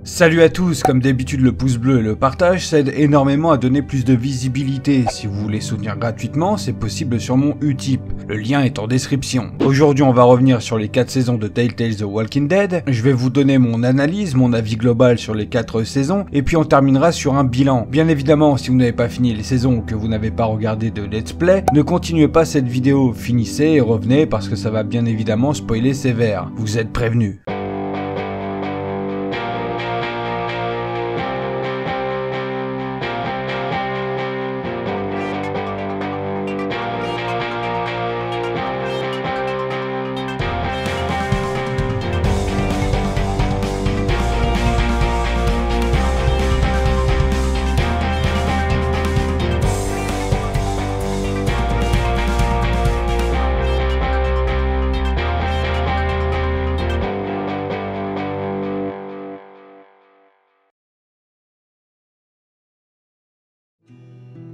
Salut à tous, comme d'habitude le pouce bleu et le partage ça aide énormément à donner plus de visibilité. Si vous voulez soutenir gratuitement, c'est possible sur mon Utip. Le lien est en description. Aujourd'hui on va revenir sur les 4 saisons de Telltale The Walking Dead. Je vais vous donner mon analyse, mon avis global sur les 4 saisons, et puis on terminera sur un bilan. Bien évidemment, si vous n'avez pas fini les saisons ou que vous n'avez pas regardé de let's play, ne continuez pas cette vidéo, finissez et revenez parce que ça va bien évidemment spoiler sévère. Vous êtes prévenus.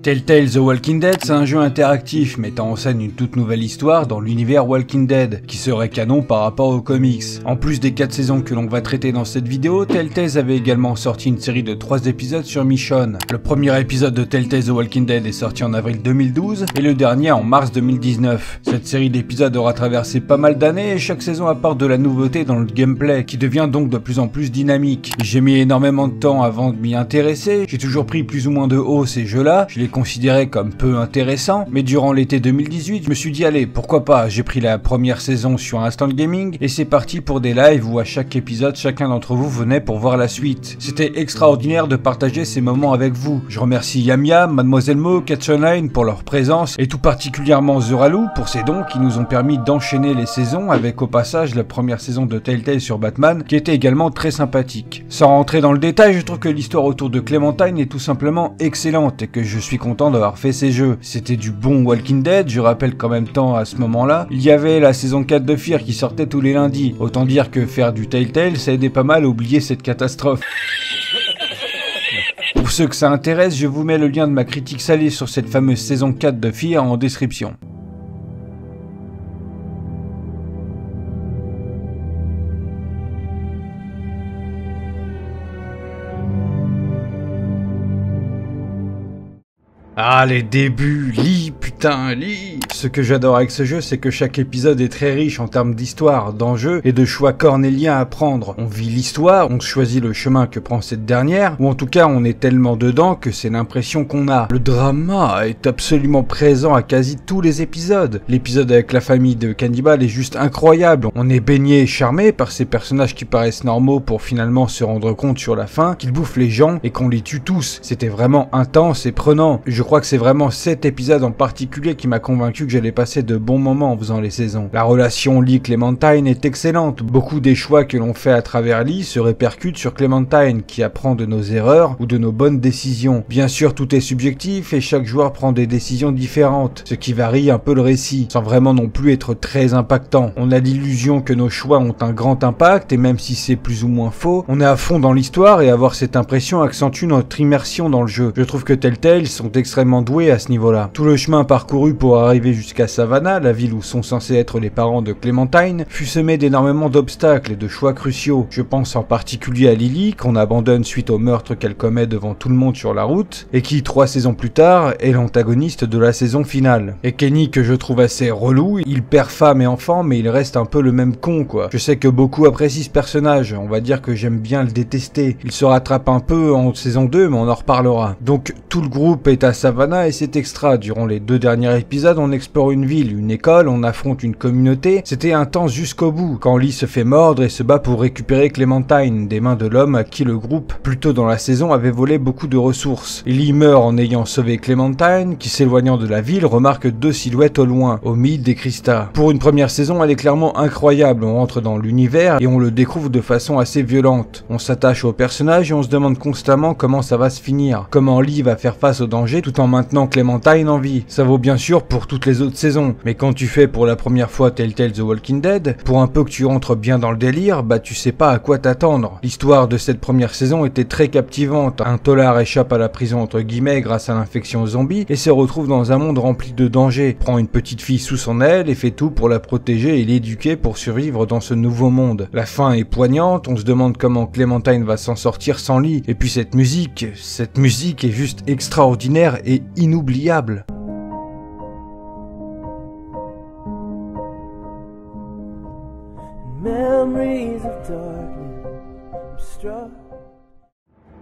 Telltale The Walking Dead, c'est un jeu interactif mettant en scène une toute nouvelle histoire dans l'univers Walking Dead, qui serait canon par rapport aux comics. En plus des 4 saisons que l'on va traiter dans cette vidéo, Telltale avait également sorti une série de 3 épisodes sur Michonne. Le premier épisode de Telltale The Walking Dead est sorti en avril 2012 et le dernier en mars 2019. Cette série d'épisodes aura traversé pas mal d'années et chaque saison apporte de la nouveauté dans le gameplay, qui devient donc de plus en plus dynamique. J'ai mis énormément de temps avant de m'y intéresser, j'ai toujours pris plus ou moins de haut ces jeux-là, je les considéré comme peu intéressant, mais durant l'été 2018, je me suis dit allez, pourquoi pas, j'ai pris la première saison sur Instant Gaming et c'est parti pour des lives où à chaque épisode, chacun d'entre vous venait pour voir la suite. C'était extraordinaire de partager ces moments avec vous. Je remercie Yam Yam, Mademoiselle Mo, Catchonline pour leur présence et tout particulièrement Zeralou pour ses dons qui nous ont permis d'enchaîner les saisons avec au passage la première saison de Telltale sur Batman qui était également très sympathique. Sans rentrer dans le détail, je trouve que l'histoire autour de Clementine est tout simplement excellente et que je suis content d'avoir fait ces jeux. C'était du bon Walking Dead, je rappelle qu'en même temps à ce moment-là, il y avait la saison 4 de Fear qui sortait tous les lundis. Autant dire que faire du Telltale, ça aidait pas mal à oublier cette catastrophe. Pour ceux que ça intéresse, je vous mets le lien de ma critique salée sur cette fameuse saison 4 de Fear en description. Ah, les débuts, lis, putain, lis. Ce que j'adore avec ce jeu, c'est que chaque épisode est très riche en termes d'histoire, d'enjeux et de choix cornéliens à prendre. On vit l'histoire, on choisit le chemin que prend cette dernière, ou en tout cas on est tellement dedans que c'est l'impression qu'on a. Le drama est absolument présent à quasi tous les épisodes. L'épisode avec la famille de Cannibal est juste incroyable. On est baigné et charmé par ces personnages qui paraissent normaux pour finalement se rendre compte sur la fin qu'ils bouffent les gens et qu'on les tue tous. C'était vraiment intense et prenant. Je crois que c'est vraiment cet épisode en particulier qui m'a convaincu que j'allais passer de bons moments en faisant les saisons. La relation Lee-Clementine est excellente. Beaucoup des choix que l'on fait à travers Lee se répercutent sur Clementine qui apprend de nos erreurs ou de nos bonnes décisions. Bien sûr, tout est subjectif et chaque joueur prend des décisions différentes, ce qui varie un peu le récit, sans vraiment non plus être très impactant. On a l'illusion que nos choix ont un grand impact et même si c'est plus ou moins faux, on est à fond dans l'histoire et avoir cette impression accentue notre immersion dans le jeu. Je trouve que Telltale sont extrêmement doués à ce niveau-là. Tout le chemin parcouru pour arriver jusqu'à Savannah, la ville où sont censés être les parents de Clementine, fut semé d'énormément d'obstacles et de choix cruciaux. Je pense en particulier à Lily, qu'on abandonne suite au meurtre qu'elle commet devant tout le monde sur la route, et qui, 3 saisons plus tard, est l'antagoniste de la saison finale. Et Kenny, que je trouve assez relou, il perd femme et enfant, mais il reste un peu le même con, quoi. Je sais que beaucoup apprécient ce personnage, on va dire que j'aime bien le détester. Il se rattrape un peu en saison 2, mais on en reparlera. Donc, tout le groupe est à Savannah et c'est extra. Durant les 2 derniers épisodes, on explore une ville, une école, on affronte une communauté. C'était intense jusqu'au bout, quand Lee se fait mordre et se bat pour récupérer Clementine des mains de l'homme à qui le groupe, plus tôt dans la saison, avait volé beaucoup de ressources. Lee meurt en ayant sauvé Clementine, qui s'éloignant de la ville, remarque 2 silhouettes au loin, Omid et Krista. Pour une première saison, elle est clairement incroyable. On rentre dans l'univers et on le découvre de façon assez violente. On s'attache au personnage et on se demande constamment comment ça va se finir, comment Lee va faire face au danger tout tout en maintenant Clémentine en vie. Ça vaut bien sûr pour toutes les autres saisons, mais quand tu fais pour la première fois Telltale The Walking Dead, pour un peu que tu rentres bien dans le délire, bah tu sais pas à quoi t'attendre. L'histoire de cette première saison était très captivante. Un tôlard échappe à la prison entre guillemets grâce à l'infection zombie et se retrouve dans un monde rempli de dangers, prend une petite fille sous son aile et fait tout pour la protéger et l'éduquer pour survivre dans ce nouveau monde. La fin est poignante, on se demande comment Clémentine va s'en sortir sans Lee, et puis cette musique est juste extraordinaire et inoubliable. Memories of darkness, I'm struck.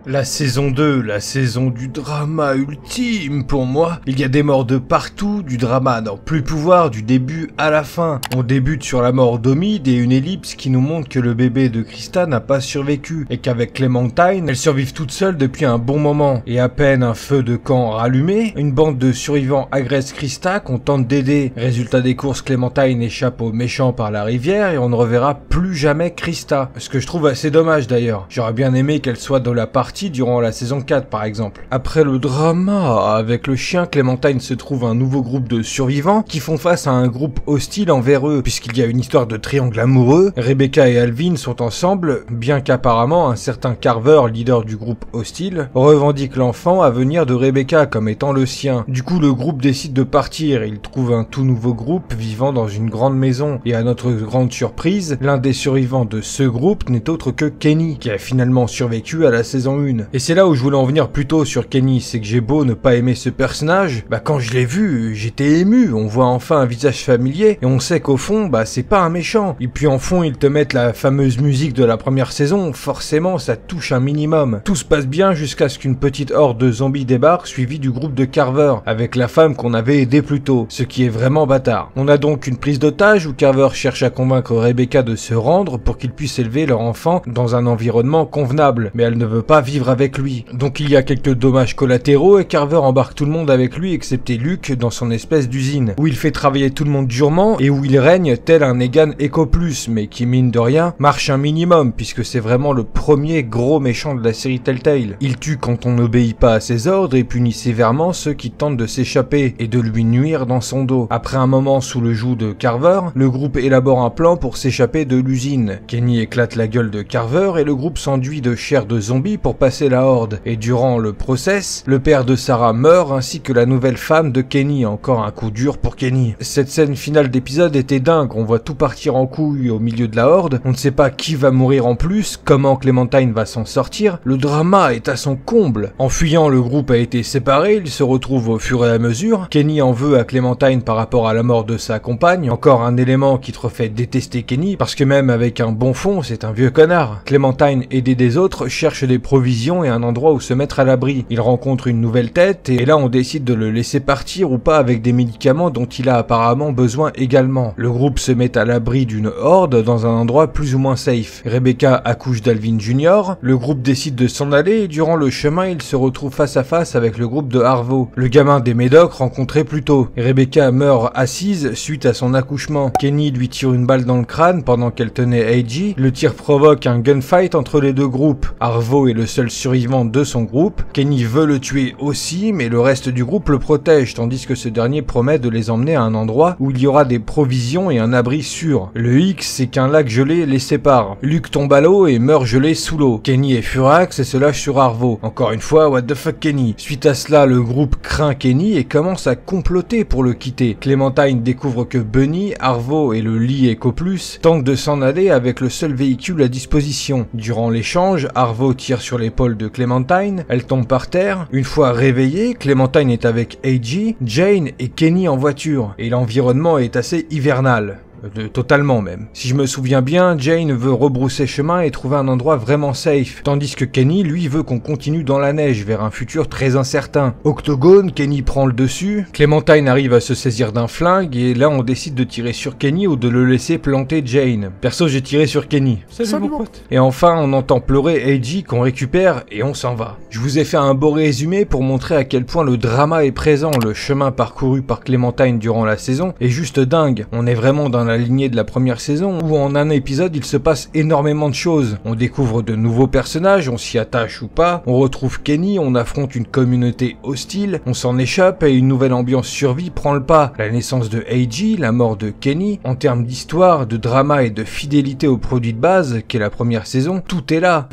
La saison 2, la saison du drama ultime pour moi. Il y a des morts de partout, du drama à n'en plus pouvoir du début à la fin. On débute sur la mort d'Omid et une ellipse qui nous montre que le bébé de Krista n'a pas survécu et qu'avec Clémentine, elles survivent toutes seules depuis un bon moment. Et à peine un feu de camp rallumé, une bande de survivants agresse Krista qu'on tente d'aider. Résultat des courses, Clémentine échappe aux méchants par la rivière et on ne reverra plus jamais Krista. Ce que je trouve assez dommage d'ailleurs. J'aurais bien aimé qu'elle soit dans la partie durant la saison 4 par exemple. Après le drama avec le chien, Clémentine se trouve un nouveau groupe de survivants qui font face à un groupe hostile envers eux, puisqu'il y a une histoire de triangle amoureux. Rebecca et Alvin sont ensemble, bien qu'apparemment un certain Carver, leader du groupe hostile, revendique l'enfant à venir de Rebecca comme étant le sien. Du coup le groupe décide de partir, il trouve un tout nouveau groupe vivant dans une grande maison, et à notre grande surprise, l'un des survivants de ce groupe n'est autre que Kenny, qui a finalement survécu à la saison 1. Et c'est là où je voulais en venir plus tôt sur Kenny, c'est que j'ai beau ne pas aimer ce personnage, bah quand je l'ai vu, j'étais ému, on voit enfin un visage familier, et on sait qu'au fond, bah c'est pas un méchant. Et puis en fond, ils te mettent la fameuse musique de la première saison, forcément ça touche un minimum. Tout se passe bien jusqu'à ce qu'une petite horde de zombies débarque, suivie du groupe de Carver, avec la femme qu'on avait aidée plus tôt, ce qui est vraiment bâtard. On a donc une prise d'otage où Carver cherche à convaincre Rebecca de se rendre pour qu'ils puissent élever leur enfant dans un environnement convenable, mais elle ne veut pas vivre avec lui. Donc il y a quelques dommages collatéraux et Carver embarque tout le monde avec lui excepté Luke dans son espèce d'usine, où il fait travailler tout le monde durement et où il règne tel un Negan Echo Plus, mais qui mine de rien marche un minimum puisque c'est vraiment le premier gros méchant de la série Telltale. Il tue quand on n'obéit pas à ses ordres et punit sévèrement ceux qui tentent de s'échapper et de lui nuire dans son dos. Après un moment sous le joug de Carver, le groupe élabore un plan pour s'échapper de l'usine. Kenny éclate la gueule de Carver et le groupe s'enduit de chair de zombie pour passer la horde. Et durant le process, le père de Sarah meurt ainsi que la nouvelle femme de Kenny, encore un coup dur pour Kenny. Cette scène finale d'épisode était dingue, on voit tout partir en couille au milieu de la horde, on ne sait pas qui va mourir en plus, comment Clémentine va s'en sortir, le drama est à son comble. En fuyant, le groupe a été séparé, il se retrouve au fur et à mesure, Kenny en veut à Clémentine par rapport à la mort de sa compagne, encore un élément qui te refait détester Kenny, parce que même avec un bon fond, c'est un vieux connard. Clémentine, aidée des autres, cherche des provisions et un endroit où se mettre à l'abri. Il rencontre une nouvelle tête et là on décide de le laisser partir ou pas avec des médicaments dont il a apparemment besoin également. Le groupe se met à l'abri d'une horde dans un endroit plus ou moins safe. Rebecca accouche d'Alvin Jr. Le groupe décide de s'en aller et durant le chemin il se retrouve face à face avec le groupe de Harvo, le gamin des Médocs rencontré plus tôt. Rebecca meurt assise suite à son accouchement. Kenny lui tire une balle dans le crâne pendant qu'elle tenait AJ. Le tir provoque un gunfight entre les deux groupes. Harvo est le seul survivant de son groupe. Kenny veut le tuer aussi, mais le reste du groupe le protège, tandis que ce dernier promet de les emmener à un endroit où il y aura des provisions et un abri sûr. Le hic, c'est qu'un lac gelé les sépare. Luke tombe à l'eau et meurt gelé sous l'eau. Kenny est furax et se lâche sur Harvo. Encore une fois, what the fuck Kenny. Suite à cela, le groupe craint Kenny et commence à comploter pour le quitter. Clémentine découvre que Bunny, Harvo et le Lee Echo Plus tentent de s'en aller avec le seul véhicule à disposition. Durant l'échange, Harvo tire sur l'épaule de Clémentine, elle tombe par terre. Une fois réveillée, Clémentine est avec AJ, Jane et Kenny en voiture, et l'environnement est assez hivernal. Totalement même. Si je me souviens bien, Jane veut rebrousser chemin et trouver un endroit vraiment safe, tandis que Kenny, lui, veut qu'on continue dans la neige vers un futur très incertain. Octogone, Kenny prend le dessus, Clémentine arrive à se saisir d'un flingue et là on décide de tirer sur Kenny ou de le laisser planter Jane. Perso, j'ai tiré sur Kenny. Salut mon pote. Et enfin, on entend pleurer AJ qu'on récupère et on s'en va. Je vous ai fait un beau résumé pour montrer à quel point le drama est présent. Le chemin parcouru par Clémentine durant la saison est juste dingue. On est vraiment dans la lignée de la première saison, où en un épisode il se passe énormément de choses. On découvre de nouveaux personnages, on s'y attache ou pas, on retrouve Kenny, on affronte une communauté hostile, on s'en échappe et une nouvelle ambiance survie prend le pas. La naissance de Eiji, la mort de Kenny, en termes d'histoire, de drama et de fidélité au produit de base, qu'est la première saison, tout est là.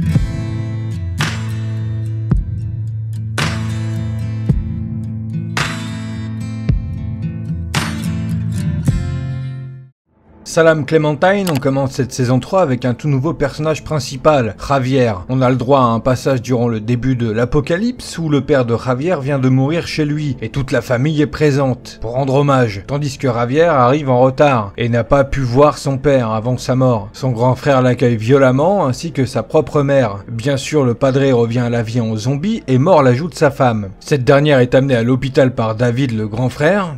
Salam Clementine, on commence cette saison 3 avec un tout nouveau personnage principal, Javier. On a le droit à un passage durant le début de l'apocalypse où le père de Javier vient de mourir chez lui et toute la famille est présente pour rendre hommage, tandis que Javier arrive en retard et n'a pas pu voir son père avant sa mort. Son grand frère l'accueille violemment ainsi que sa propre mère. Bien sûr, le padré revient à la vie en zombie et mord l'ajout de sa femme. Cette dernière est amenée à l'hôpital par David, le grand frère.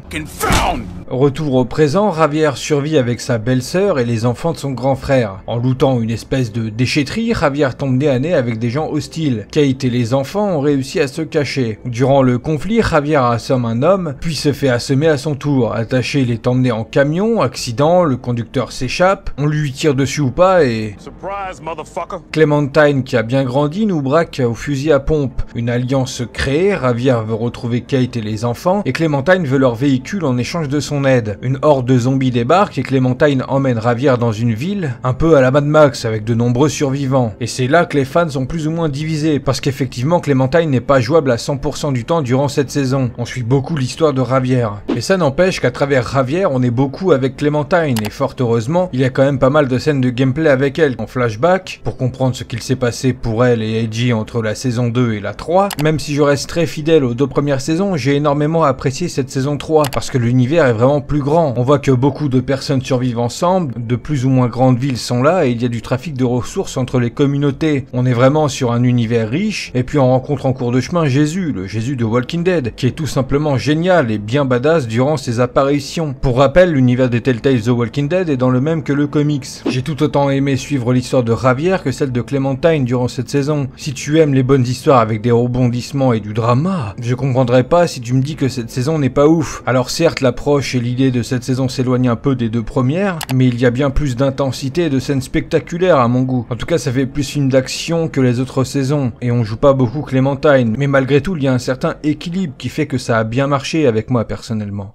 Retour au présent, Javier survit avec sa belle-sœur et les enfants de son grand frère. En lootant une espèce de déchetterie, Javier tombe nez à nez avec des gens hostiles. Kate et les enfants ont réussi à se cacher. Durant le conflit, Javier assomme un homme, puis se fait assommer à son tour. Attaché, il est emmené en camion, accident, le conducteur s'échappe, on lui tire dessus ou pas et... Surprise, motherfucker. Clementine, qui a bien grandi, nous braque au fusil à pompe. Une alliance se crée, Javier veut retrouver Kate et les enfants, et Clementine veut leur véhicule en échange de son aide. Une horde de zombies débarque et Clementine emmène Javier dans une ville, un peu à la Mad Max avec de nombreux survivants. Et c'est là que les fans sont plus ou moins divisés, parce qu'effectivement Clementine n'est pas jouable à 100% du temps durant cette saison. On suit beaucoup l'histoire de Javier. Et ça n'empêche qu'à travers Javier, on est beaucoup avec Clementine, et fort heureusement, il y a quand même pas mal de scènes de gameplay avec elle, en flashback, pour comprendre ce qu'il s'est passé pour elle et Eiji entre la saison 2 et la 3. Même si je reste très fidèle aux deux premières saisons, j'ai énormément apprécié cette saison 3, parce que l'univers est vraiment plus grand. On voit que beaucoup de personnes survivent ensemble, de plus ou moins grandes villes sont là et il y a du trafic de ressources entre les communautés. On est vraiment sur un univers riche et puis on rencontre en cours de chemin Jésus, le Jésus de Walking Dead, qui est tout simplement génial et bien badass durant ses apparitions. Pour rappel, l'univers des Telltale The Walking Dead est dans le même que le comics. J'ai tout autant aimé suivre l'histoire de Javier que celle de Clementine durant cette saison. Si tu aimes les bonnes histoires avec des rebondissements et du drama, je comprendrais pas si tu me dis que cette saison n'est pas ouf. Alors certes, l'approche et l'idée de cette saison s'éloigne un peu des deux premières, mais il y a bien plus d'intensité et de scènes spectaculaires à mon goût. En tout cas, ça fait plus film d'action que les autres saisons, et on joue pas beaucoup Clementine, mais malgré tout, il y a un certain équilibre qui fait que ça a bien marché avec moi personnellement.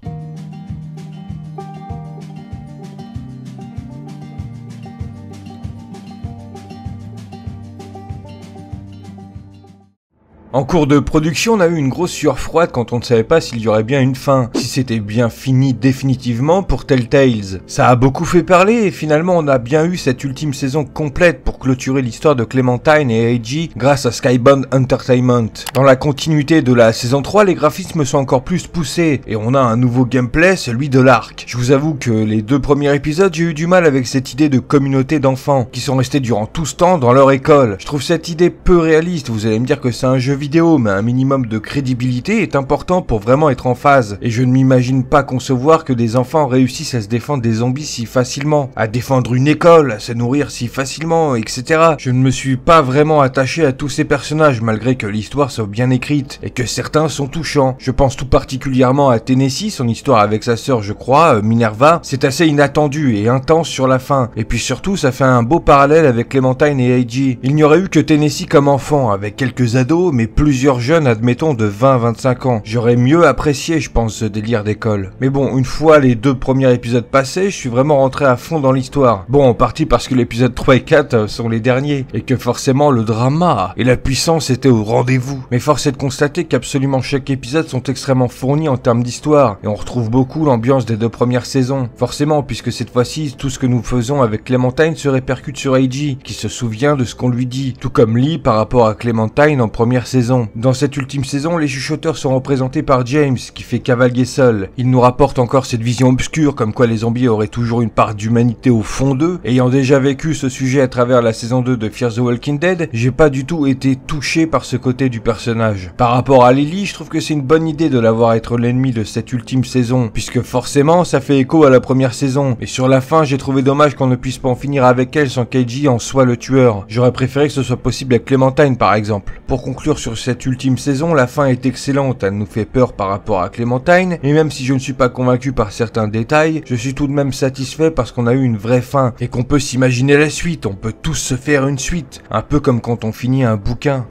En cours de production, on a eu une grosse sueur froide quand on ne savait pas s'il y aurait bien une fin, si c'était bien fini définitivement pour Telltales. Ça a beaucoup fait parler et finalement on a bien eu cette ultime saison complète pour clôturer l'histoire de Clementine et Eiji grâce à Skybound Entertainment. Dans la continuité de la saison 3, les graphismes sont encore plus poussés et on a un nouveau gameplay, celui de l'arc. Je vous avoue que les deux premiers épisodes, j'ai eu du mal avec cette idée de communauté d'enfants qui sont restés durant tout ce temps dans leur école. Je trouve cette idée peu réaliste, vous allez me dire que c'est un jeu vidéo, mais un minimum de crédibilité est important pour vraiment être en phase. Et je ne m'imagine pas concevoir que des enfants réussissent à se défendre des zombies si facilement, à défendre une école, à se nourrir si facilement, etc. Je ne me suis pas vraiment attaché à tous ces personnages, malgré que l'histoire soit bien écrite, et que certains sont touchants. Je pense tout particulièrement à Tennessee, son histoire avec sa sœur, je crois, Minerva. C'est assez inattendu et intense sur la fin. Et puis surtout, ça fait un beau parallèle avec Clementine et Eiji. Il n'y aurait eu que Tennessee comme enfant, avec quelques ados, mais plusieurs jeunes, admettons, de 20-25 ans. J'aurais mieux apprécié, je pense, ce délire d'école. Mais bon, une fois les deux premiers épisodes passés, je suis vraiment rentré à fond dans l'histoire. Bon, en partie parce que l'épisode 3 et 4 sont les derniers, et que forcément le drama et la puissance étaient au rendez-vous. Mais force est de constater qu'absolument chaque épisode sont extrêmement fournis en termes d'histoire, et on retrouve beaucoup l'ambiance des deux premières saisons. Forcément, puisque cette fois-ci, tout ce que nous faisons avec Clementine se répercute sur Eiji, qui se souvient de ce qu'on lui dit, tout comme Lee par rapport à Clementine en première saison. Dans cette ultime saison, les chuchoteurs sont représentés par James, qui fait cavalier seul. Il nous rapporte encore cette vision obscure, comme quoi les zombies auraient toujours une part d'humanité au fond d'eux. Ayant déjà vécu ce sujet à travers la saison 2 de Fear the Walking Dead, j'ai pas du tout été touché par ce côté du personnage. Par rapport à Lily, je trouve que c'est une bonne idée de la voir être l'ennemi de cette ultime saison, puisque forcément, ça fait écho à la première saison. Et sur la fin, j'ai trouvé dommage qu'on ne puisse pas en finir avec elle sans qu'Eiji en soit le tueur. J'aurais préféré que ce soit possible avec Clementine, par exemple. Pour conclure sur cette ultime saison, la fin est excellente, elle nous fait peur par rapport à Clémentine, et même si je ne suis pas convaincu par certains détails, je suis tout de même satisfait parce qu'on a eu une vraie fin, et qu'on peut s'imaginer la suite, on peut tous se faire une suite, un peu comme quand on finit un bouquin.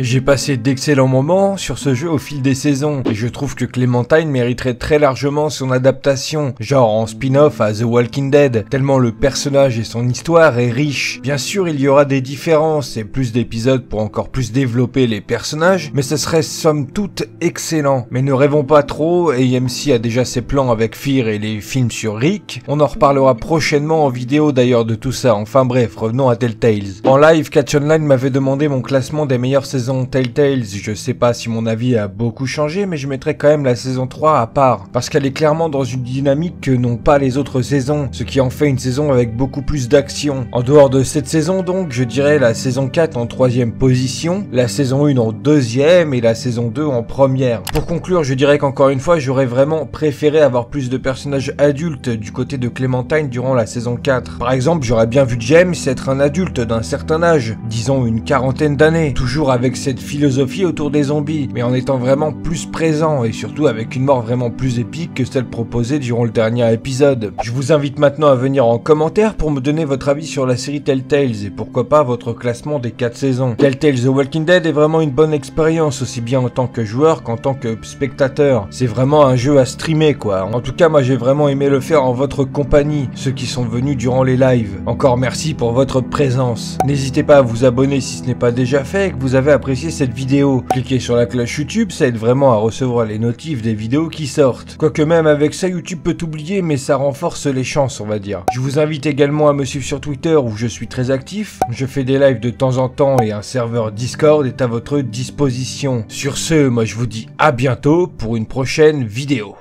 J'ai passé d'excellents moments sur ce jeu au fil des saisons, et je trouve que Clémentine mériterait très largement son adaptation, genre en spin-off à The Walking Dead, tellement le personnage et son histoire est riche. Bien sûr, il y aura des différences et plus d'épisodes pour encore plus développer les personnages, mais ce serait somme toute excellent. Mais ne rêvons pas trop, et AMC a déjà ses plans avec Fear et les films sur Rick. On en reparlera prochainement en vidéo d'ailleurs de tout ça, enfin bref, revenons à Telltales. En live, Catch Online m'avait demandé mon classement des meilleures saisons Telltales. Je sais pas si mon avis a beaucoup changé, mais je mettrais quand même la saison 3 à part, parce qu'elle est clairement dans une dynamique que n'ont pas les autres saisons, ce qui en fait une saison avec beaucoup plus d'action. En dehors de cette saison donc, je dirais la saison 4 en 3ème position, la saison 1 en 2ème et la saison 2 en 1ère. Pour conclure, je dirais qu'encore une fois, j'aurais vraiment préféré avoir plus de personnages adultes du côté de Clémentine durant la saison 4. Par exemple, j'aurais bien vu James être un adulte d'un certain âge, disons une quarantaine d'années, toujours avec cette philosophie autour des zombies, mais en étant vraiment plus présent et surtout avec une mort vraiment plus épique que celle proposée durant le dernier épisode. Je vous invite maintenant à venir en commentaire pour me donner votre avis sur la série Telltales et pourquoi pas votre classement des 4 saisons. Telltale The Walking Dead est vraiment une bonne expérience, aussi bien en tant que joueur qu'en tant que spectateur. C'est vraiment un jeu à streamer quoi. En tout cas, moi j'ai vraiment aimé le faire en votre compagnie, ceux qui sont venus durant les lives. Encore merci pour votre présence. N'hésitez pas à vous abonner si ce n'est pas déjà fait et que vous avez apprécié cette vidéo. Cliquez sur la cloche YouTube, ça aide vraiment à recevoir les notifs des vidéos qui sortent. Quoique même avec ça, YouTube peut oublier, mais ça renforce les chances, on va dire. Je vous invite également à me suivre sur Twitter où je suis très actif. Je fais des lives de temps en temps et un serveur Discord est à votre disposition. Sur ce, moi je vous dis à bientôt pour une prochaine vidéo.